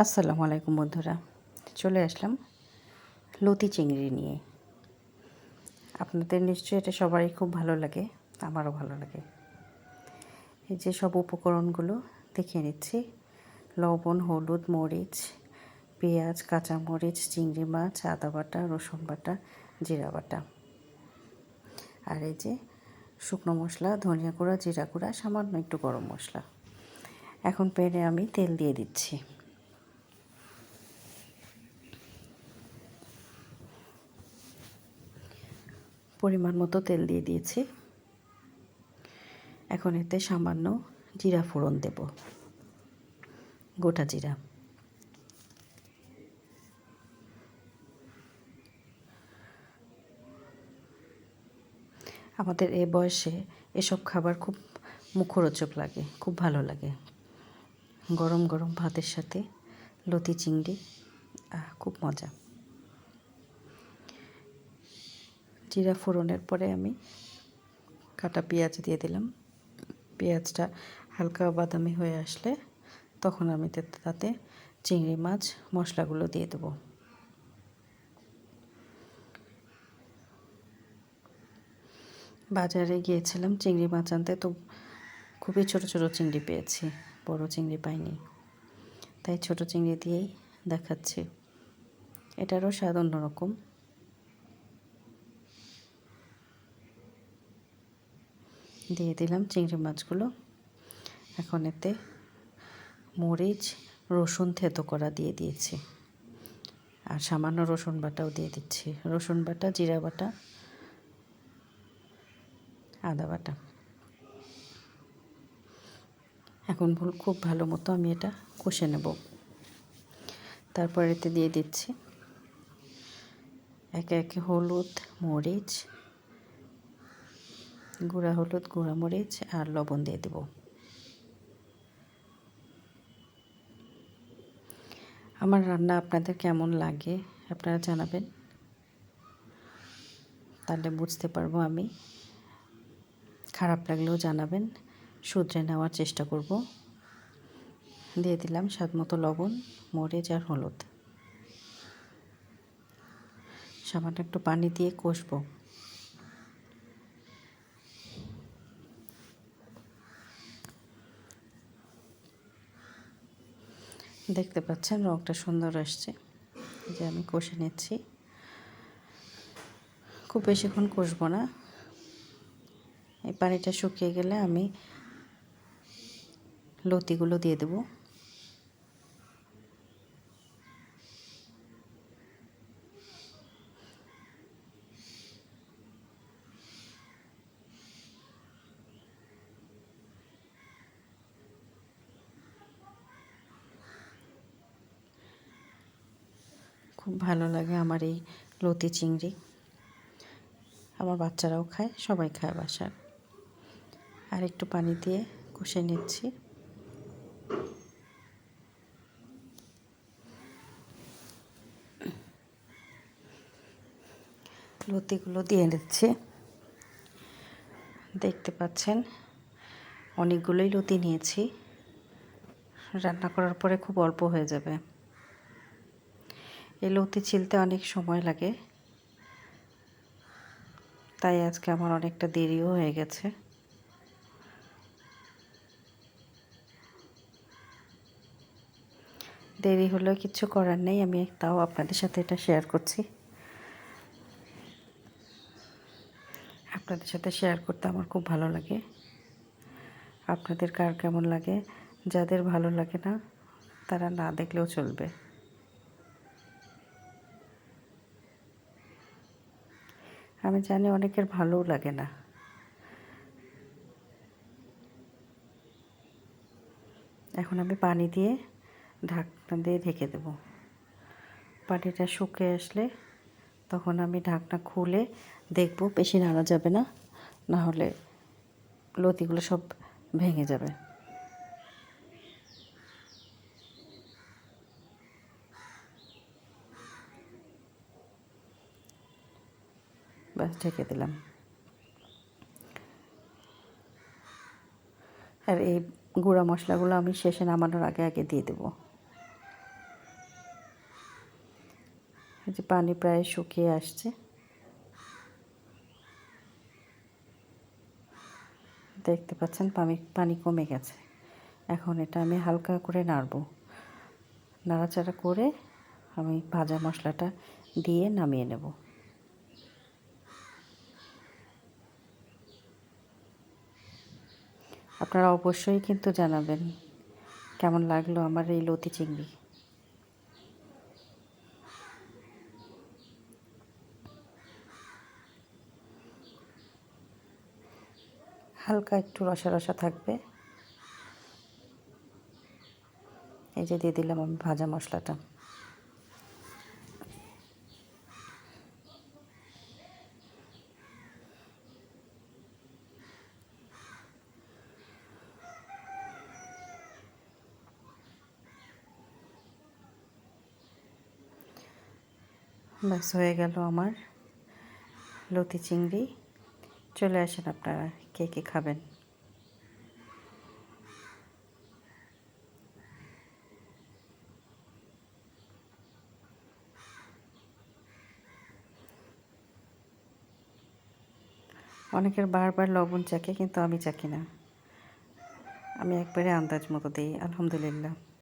আসসালামু আলাইকুম বন্ধুরা, চলে আসলাম লতি চিংড়ি নিয়ে। আপনাদের নিশ্চয়ই এটা সবারই খুব ভালো লাগে, আমারও ভালো লাগে। এই যে সব উপকরণগুলো দেখিয়ে নিচ্ছি: লবণ, হলুদ, মরিচ, পেঁয়াজ, কাঁচামরিচ, চিংড়ি মাছ, আদা বাটা, রসুন বাটা, জিরা বাটা। আর এই যে শুকনো মশলা, ধনিয়া গুঁড়া, জিরা গুঁড়া, সামান্য একটু গরম মশলা। এখন প্যানে আমি তেল দিয়ে দিচ্ছি। পরিমাণ মতো তেল দিয়ে দিয়েছি। এখন এতে সামান্য জিরা ফোড়ন দেব, গোটা জিরা। আমাদের এই বয়সে এসব খাবার খুব মুখরোচক লাগে, খুব ভালো লাগে। গরম গরম ভাতের সাথে লতি চিংড়ি, খুব মজা। জিরা ফোড়নের পরে আমি কাটা পেঁয়াজ দিয়ে দিলাম। পেঁয়াজটা হালকা বাদামি হয়ে আসলে তখন আমি তাতে চিংড়ি মাছ মশলাগুলো দিয়ে দেবো। বাজারে গিয়েছিলাম চিংড়ি মাছ আনতে, তো খুবই ছোট ছোট চিংড়ি পেয়েছি, বড় চিংড়ি পাইনি। তাই ছোট চিংড়ি দিয়েই দেখাচ্ছি। এটারও স্বাদ অন্যরকম। দিয়ে দিলাম চিংড়ি মাছগুলো। এখন এতে মরিচ, রসুন থেতো করা দিয়ে দিয়েছি, আর সামান্য রসুন বাটাও দিয়ে দিচ্ছি। রসুন বাটা, জিরা বাটা, আদা বাটা। এখন খুব ভালো মতো আমি এটা কষে নেব। তারপর এতে দিয়ে দিচ্ছি একে একে হলুদ, মরিচ, গুঁড়া হলুদ, গুঁড়া মরিচ আর লবণ দিয়ে দেব। আমার রান্না আপনাদের কেমন লাগে আপনারা জানাবেন, তাহলে বুঝতে পারবো আমি। খারাপ লাগলেও জানাবেন, শুধরে নেওয়ার চেষ্টা করব। দিয়ে দিলাম স্বাদ মতো লবণ, মরিচ আর হলুদ। সামান্য একটু পানি দিয়ে কষবো। দেখতে পাচ্ছেন রংটা সুন্দর আসছে, যে আমি কষে নিচ্ছি। খুব বেশিক্ষণ কষবো না। এই পানিটা শুকিয়ে গেলে আমি লতিগুলো দিয়ে দেব। খুব ভালো লাগে আমার এই লতি চিংড়ি। আমার বাচ্চারাও খায়, সবাই খায় বাসার। আর একটু পানি দিয়ে কষে নিচ্ছি। লতিগুলো দিয়ে নিচ্ছি। দেখতে পাচ্ছেন অনেকগুলোই লতি নিয়েছি। রান্না করার পরে খুব অল্প হয়ে যাবে। এই লতি ছিলতে অনেক সময় লাগে, তাই আজকে আমার অনেকটা দেরিও হয়ে গেছে। দেরি হলেও কিছু করার নেই, আমি তাও আপনাদের সাথে এটা শেয়ার করছি। আপনাদের সাথে শেয়ার করতে আমার খুব ভালো লাগে। আপনাদের কার কেমন লাগে? যাদের ভালো লাগে না তারা না দেখলেও চলবে। আমি জানি অনেকের ভালোও লাগে না। এখন আমি পানি দিয়ে ঢাকনা দিয়ে ঢেকে দেব। পানিটা শুকিয়ে আসলে তখন আমি ঢাকনা খুলে দেখব, বেশি নাড়া যাবে না, না হলে লতিগুলো সব ভেঙে যাবে। ব্যাস ঢেকে দিলাম। আর এই গুঁড়া মশলাগুলো আমি শেষে নামানোর আগে আগে দিয়ে দেব। এই যে পানি প্রায় শুকিয়ে আসছে, দেখতে পাচ্ছেন পানি পানি কমে গেছে। এখন এটা আমি হালকা করে নাড়ব, নাড়াচাড়া করে আমি ভাজা মশলাটা দিয়ে নামিয়ে নেব। আপনারা অবশ্যই কিন্তু জানাবেন কেমন লাগলো আমার এই লতি চিংড়ি। হালকা একটু রসা রসা থাকবে। এই যে দিয়ে দিলাম আমি ভাজা মশলাটা। ব্যাস হয়ে গেল আমার লতি চিংড়ি। চলে আসেন আপনারা, কে কে খাবেন। অনেকের বারবার লবণ চাকে, কিন্তু আমি চাকি না, আমি একবারে আন্দাজ মতো দিই। আলহামদুলিল্লাহ।